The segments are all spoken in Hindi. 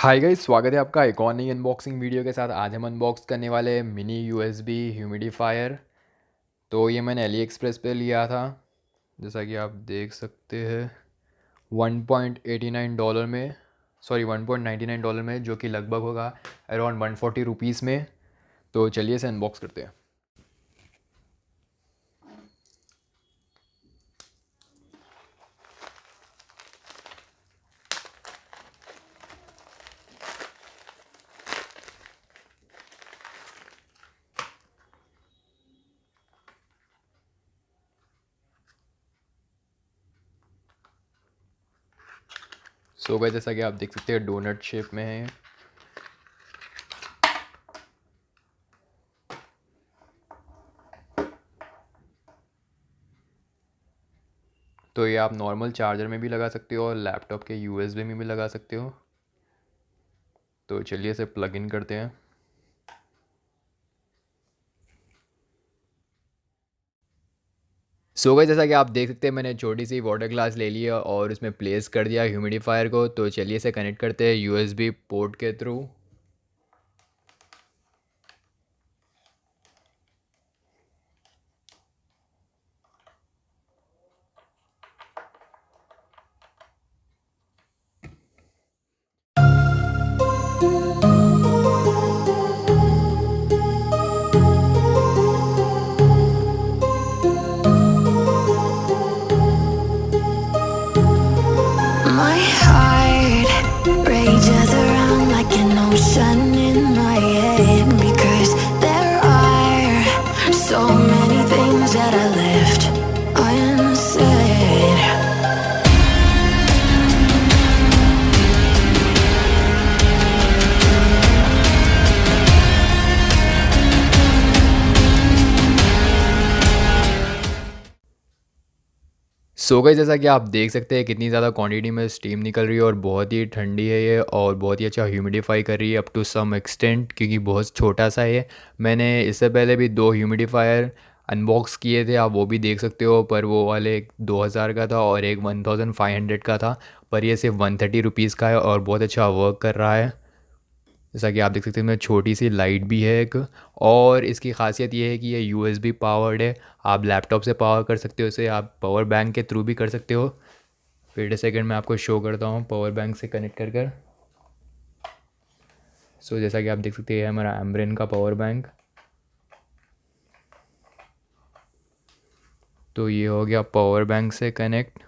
हाय गाइस, स्वागत है आपका एक और नई अनबॉक्सिंग वीडियो के साथ। आज हम अनबॉक्स करने वाले हैं मिनी यूएसबी ह्यूमिडिफायर। तो ये मैंने अली एक्सप्रेस पे लिया था, जैसा कि आप देख सकते हैं। $1.89 में, सॉरी $1.99 में, जो कि लगभग होगा अराउंड 140 रुपीज़ में। तो चलिए इसे अनबॉक्स करते हैं। सो गाइस, जैसा कि आप देख सकते हैं डोनट शेप में है। तो ये आप नॉर्मल चार्जर में भी लगा सकते हो और लैपटॉप के यूएसबी में भी लगा सकते हो। तो चलिए इसे प्लग इन करते हैं। सो गाइस, जैसा कि आप देख सकते हैं मैंने छोटी सी वाटर ग्लास ले लिया और उसमें प्लेस कर दिया ह्यूमिडिफायर को। तो चलिए इसे कनेक्ट करते हैं यूएसबी पोर्ट के through. My heart rages around like an ocean in my head, because there are so many things that I left unsaid. So guys, जैसा कि आप देख सकते हैं कितनी ज़्यादा क्वांटिटी में स्टीम निकल रही है और बहुत ही ठंडी है ये, और बहुत ही अच्छा ह्यूमिडिफाई कर रही है अप टू सम एक्सटेंट, क्योंकि बहुत छोटा सा है। मैंने इससे पहले भी 2 ह्यूमिडिफायर अनबॉक्स किए थे, आप वो भी देख सकते हो। पर वो वाले एक 2000 का था और एक 1500 का था, पर ये सिर्फ 130 रुपीज़ का है और बहुत अच्छा वर्क कर रहा है। जैसा कि आप देख सकते हैं इसमें छोटी सी लाइट भी है एक, और इसकी खासियत ये है कि ये यूएसबी पावर्ड है। आप लैपटॉप से पावर कर सकते हो इसे, आप पावर बैंक के थ्रू भी कर सकते हो। वेट अ सेकंड, मैं आपको शो करता हूँ पावर बैंक से कनेक्ट कर कर। सो जैसा कि आप देख सकते हैं हमारा एम्ब्रेन का पावर बैंक। तो ये हो गया पावर बैंक से कनेक्ट।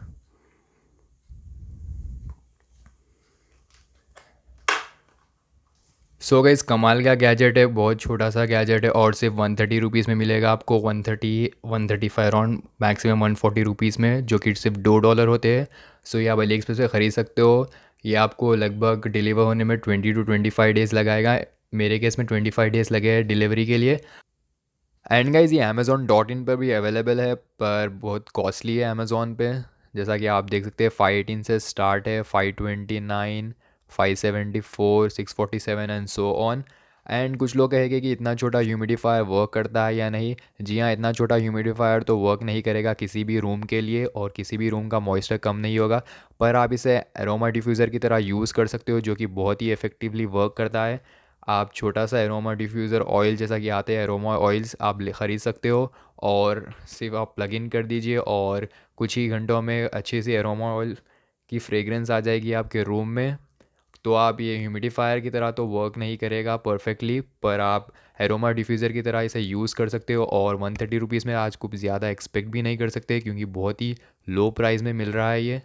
सो गाइस, कमाल का गैजेट है, बहुत छोटा सा गैजेट है और सिर्फ 130 रुपीज़ में मिलेगा आपको। 135 अराउंड, मैक्सिमम 140 रुपीज़ में, जो कि सिर्फ $2 होते हैं। सो ये आप अली एक्सप्रेस से ख़रीद सकते हो। ये आपको लगभग डिलीवर होने में 20 to 25 डेज़ लगाएगा। मेरे केस में 25 डेज़ लगे हैं डिलीवरी के लिए। एंड गाइस, ये Amazon.in पर भी अवेलेबल है, पर बहुत कॉस्टली है अमेज़ॉन पे। जैसा कि आप देख सकते हैं 518 से स्टार्ट है, 529, 574, 647 एंड सो ऑन। एंड कुछ लोग कहेंगे कि इतना छोटा ह्यूमिडिफायर वर्क करता है या नहीं। जी हाँ, इतना छोटा ह्यूमिडिफायर तो वर्क नहीं करेगा किसी भी रूम के लिए, और किसी भी रूम का मॉइस्चर कम नहीं होगा। पर आप इसे एरोमा डिफ्यूज़र की तरह यूज़ कर सकते हो, जो कि बहुत ही इफ़ेक्टिवली वर्क करता है। आप छोटा सा एरोमा डिफ्यूज़र ऑयल, जैसा कि आते हैं एरोमा ऑयल्स, आप ख़रीद सकते हो और सिर्फ आप प्लग इन कर दीजिए और कुछ ही घंटों में अच्छी सी एरोमा ऑयल की फ्रेगरेंस आ जाएगी आपके रूम में। तो आप ये ह्यूमिडिफायर की तरह तो वर्क नहीं करेगा परफेक्टली, पर आप एरोमा डिफ्यूज़र की तरह इसे यूज़ कर सकते हो। और 130 रुपीज़ में आज कुछ ज़्यादा एक्सपेक्ट भी नहीं कर सकते, क्योंकि बहुत ही लो प्राइस में मिल रहा है ये।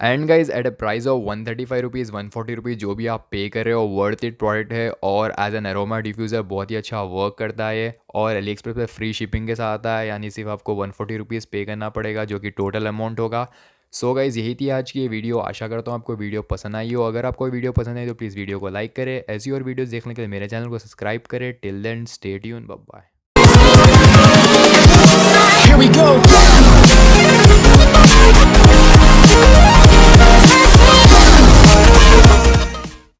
And guys, at a price of 135 rupees, 140 rupees जो भी आप पे कर रहे हो, वर्थ इट प्रोडक्ट है। और एज एन एरोमा डिफ्यूज़र बहुत ही अच्छा वर्क करता है, और अली एक्सप्रेस पे फ्री शिपिंग के साथ आता है, यानी सिर्फ आपको 140 रुपीज़ पे करना पड़ेगा, जो कि टोटल अमाउंट होगा। सो गाइज, यही थी आज की ये वीडियो। आशा करता हूँ आपको वीडियो पसंद आई हो। अगर आपको वीडियो पसंद आई तो प्लीज़ वीडियो को लाइक करें। ऐसी और वीडियोज़ देखने के लिए मेरे चैनल को सब्सक्राइब करें। Till then, stay tune, bye bye. Here we go.